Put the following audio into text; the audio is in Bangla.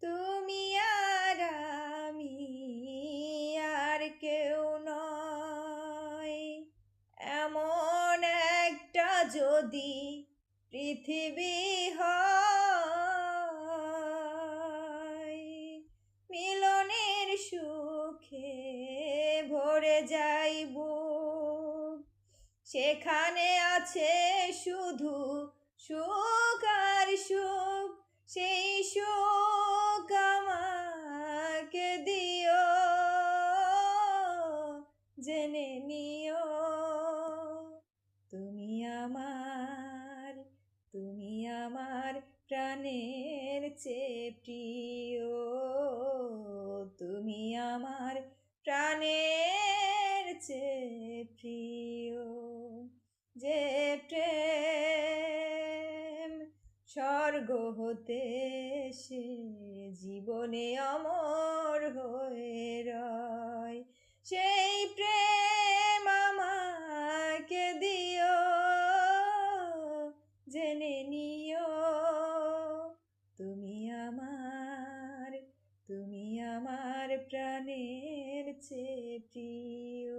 তুমি আর আমি আর কেউ নয়। এমন একটা যদি পৃথিবী হয়, মিলনের সুখে ভরে যাইব, সেখানে আছে শুধু সুখ আর সুখ। সেই সুখ আমাকে দিও, জেনে নিও তুমি আমার, তুমি আমার প্রাণের চেয়ে প্রিয়। তুমি আমার প্রাণের চেয়ে প্রিয়। যে প্রেম স্বর্গ হতে সে জীবনে অমর হয়ে রয়, সেই প্রেম আমাকে দিও, জেনে নিও তুমি আমার, তুমি আমার প্রাণের চেয়ে প্রিয়।